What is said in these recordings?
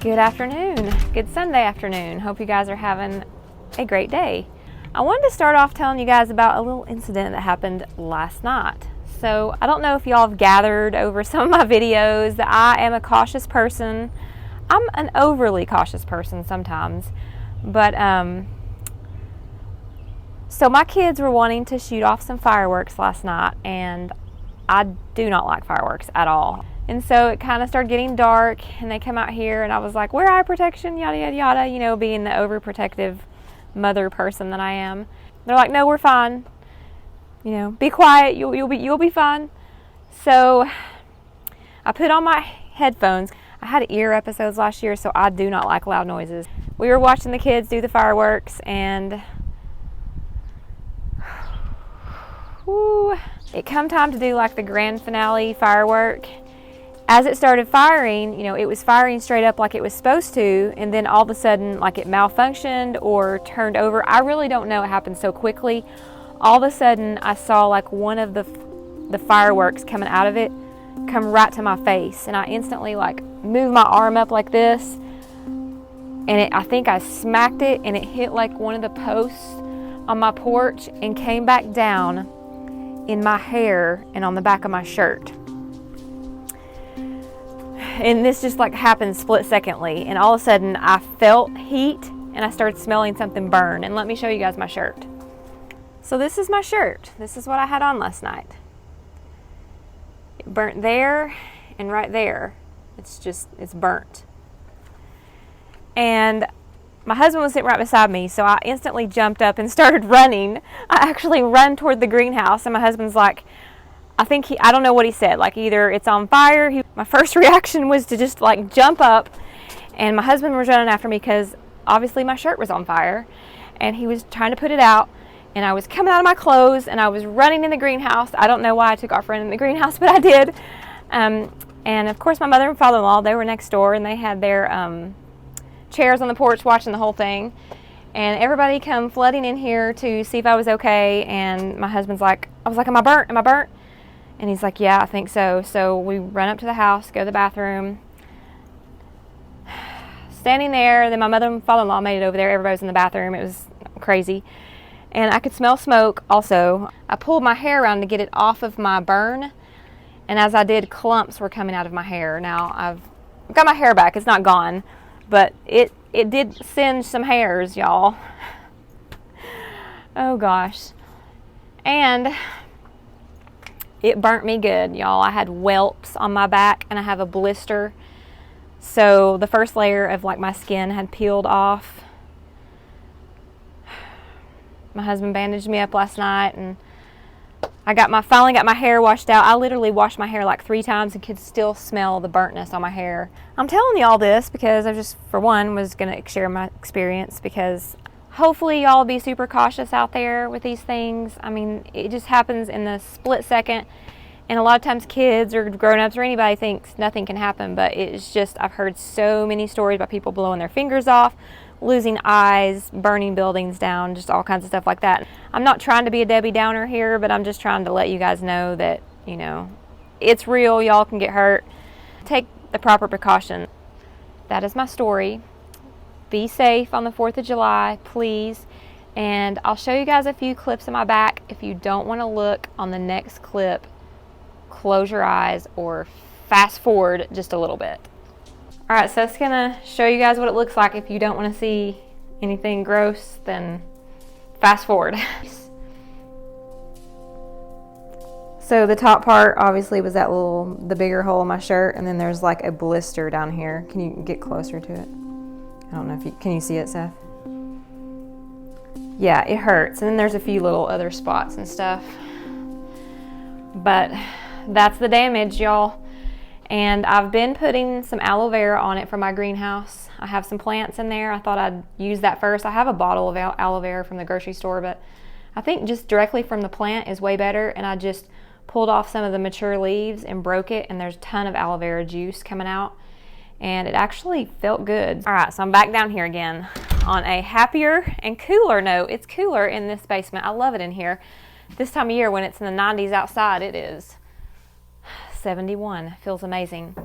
Good afternoon. Good Sunday afternoon. Hope you guys are having a great day. I wanted to start off telling you guys about a little incident that happened last night. So I don't know if y'all have gathered over some of my videos that I am a cautious person. I'm an overly cautious person sometimes. But so my kids were wanting to shoot off some fireworks last night, and I do not like fireworks at all. And so it kind of started getting dark, and they come out here, and I was like, wear eye protection, yada, yada, yada, you know, being the overprotective mother person that I am. They're like, no, we're fine. You know, be quiet, you'll be fine. So I put on my headphones. I had ear episodes last year, so I do not like loud noises. We were watching the kids do the fireworks, and it come time to do like the grand finale firework. As it started firing, you know, it was firing straight up like it was supposed to, and then all of a sudden, like it malfunctioned or turned over. I really don't know. It happened so quickly. All of a sudden, I saw like one of the fireworks coming out of it come right to my face, and I instantly like moved my arm up like this, and I think I smacked it, and it hit like one of the posts on my porch and came back down in my hair and on the back of my shirt. And this just like happened split secondly, and all of a sudden I felt heat and I started smelling something burn. And let me show you guys my shirt. So this is my shirt. This is what I had on last night. It burnt there and right there. It's burnt. And my husband was sitting right beside me, so I instantly jumped up and started running. I actually run toward the greenhouse, and my husband's like, I don't know what he said, like either it's on fire. My first reaction was to just like jump up, and my husband was running after me because obviously my shirt was on fire, and he was trying to put it out, and I was coming out of my clothes, and I was running in the greenhouse. I don't know why I took off running in the greenhouse, but I did. And of course my mother and father-in-law, they were next door, and they had their chairs on the porch watching the whole thing, and everybody come flooding in here to see if I was okay. And my husband's like, I was like, am I burnt? And he's like, yeah, I think so. So we run up to the house, go to the bathroom. Standing there, then my mother and father-in-law made it over there. Everybody was in the bathroom. It was crazy. And I could smell smoke also. I pulled my hair around to get it off of my burn. And as I did, clumps were coming out of my hair. Now, I've got my hair back. It's not gone. But it did singe some hairs, y'all. Oh, gosh. And it burnt me good, y'all. I had whelps on my back, and I have a blister. So the first layer of like my skin had peeled off. My husband bandaged me up last night, and I finally got my hair washed out. I literally washed my hair like 3 times and could still smell the burntness on my hair. I'm telling you all this because I just, for one, was going to share my experience, because hopefully y'all be super cautious out there with these things. I mean, it just happens in the split second, and a lot of times kids or grown-ups or anybody thinks nothing can happen, but it's just, I've heard so many stories about people blowing their fingers off, losing eyes, burning buildings down, just all kinds of stuff like that. I'm not trying to be a Debbie Downer here, but I'm just trying to let you guys know that, you know, it's real. Y'all can get hurt. Take the proper precaution. That is my story. Be safe on the 4th of July, please. And I'll show you guys a few clips of my back. If you don't want to look on the next clip, close your eyes or fast forward just a little bit. All right, so it's gonna show you guys what it looks like. If you don't want to see anything gross, then fast forward. So the top part obviously was the bigger hole in my shirt, and then there's like a blister down here. Can you get closer to it? I don't know if can you see it, Seth? Yeah, it hurts. And then there's a few little other spots and stuff. But that's the damage, y'all. And I've been putting some aloe vera on it from my greenhouse. I have some plants in there. I thought I'd use that first. I have a bottle of aloe vera from the grocery store, but I think just directly from the plant is way better. And I just pulled off some of the mature leaves and broke it, and there's a ton of aloe vera juice coming out. And it actually felt good. All right, so I'm back down here again on a happier and cooler note. It's cooler in this basement. I love it in here. This time of year when it's in the 90s outside, it is 71. Feels amazing.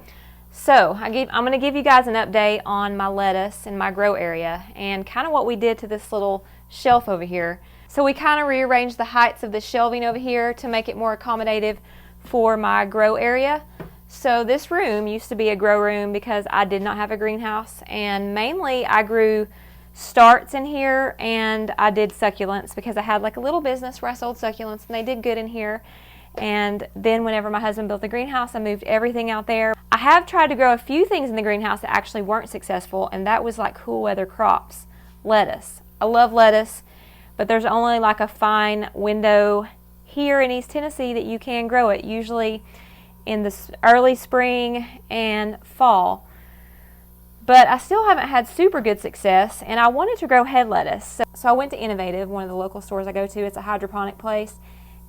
So I'm going to give you guys an update on my lettuce and my grow area and kind of what we did to this little shelf over here. So we kind of rearranged the heights of the shelving over here to make it more accommodative for my grow area. So this room used to be a grow room because I did not have a greenhouse, and mainly I grew starts in here and I did succulents because I had like a little business where I sold succulents and they did good in here. And then whenever my husband built the greenhouse, I moved everything out there. I have tried to grow a few things in the greenhouse that actually weren't successful, and that was like cool weather crops. Lettuce. I love lettuce, but there's only like a fine window here in East Tennessee that you can grow it, usually in the early spring and fall. But I still haven't had super good success, and I wanted to grow head lettuce. So I went to Innovative, one of the local stores I go to. It's a hydroponic place,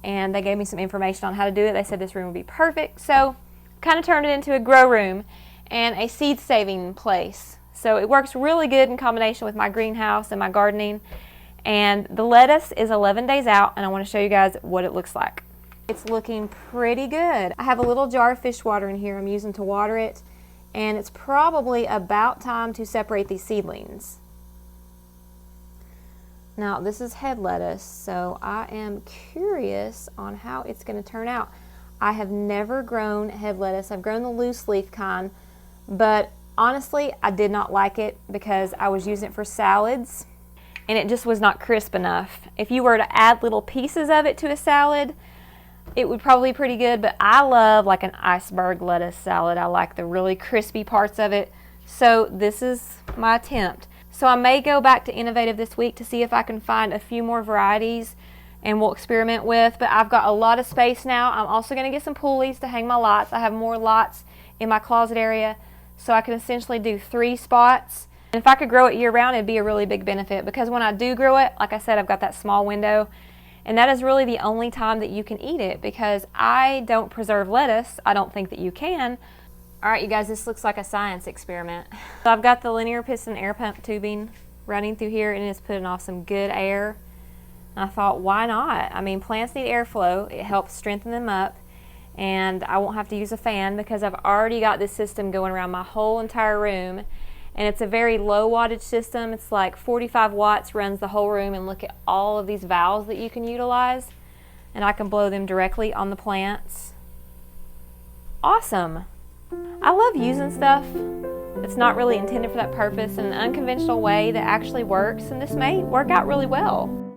and they gave me some information on how to do it. They said this room would be perfect. So kind of turned it into a grow room and a seed saving place. So it works really good in combination with my greenhouse and my gardening. And the lettuce is 11 days out, and I want to show you guys what it looks like. It's looking pretty good. I have a little jar of fish water in here I'm using to water it, and it's probably about time to separate these seedlings. Now this is head lettuce, so I am curious on how it's going to turn out. I have never grown head lettuce. I've grown the loose leaf kind, but honestly I did not like it because I was using it for salads and it just was not crisp enough. If you were to add little pieces of it to a salad, it would probably be pretty good, but I love like an iceberg lettuce salad. I like the really crispy parts of it, so this is my attempt. So I may go back to Innovative this week to see if I can find a few more varieties and we'll experiment with, but I've got a lot of space now. I'm also going to get some pulleys to hang my lots. I have more lots in my closet area, so I can essentially do 3 spots. And if I could grow it year round, it'd be a really big benefit, because when I do grow it, like I said, I've got that small window, and that is really the only time that you can eat it, because I don't preserve lettuce. I don't think that you can. All right, you guys, this looks like a science experiment. So I've got the linear piston air pump tubing running through here, and it's putting off some good air. And I thought, why not? I mean, plants need airflow. It helps strengthen them up, and I won't have to use a fan because I've already got this system going around my whole entire room, and it's a very low wattage system. It's like 45 watts, runs the whole room, and look at all of these valves that you can utilize, and I can blow them directly on the plants. Awesome. I love using stuff that's not really intended for that purpose in an unconventional way that actually works, and this may work out really well.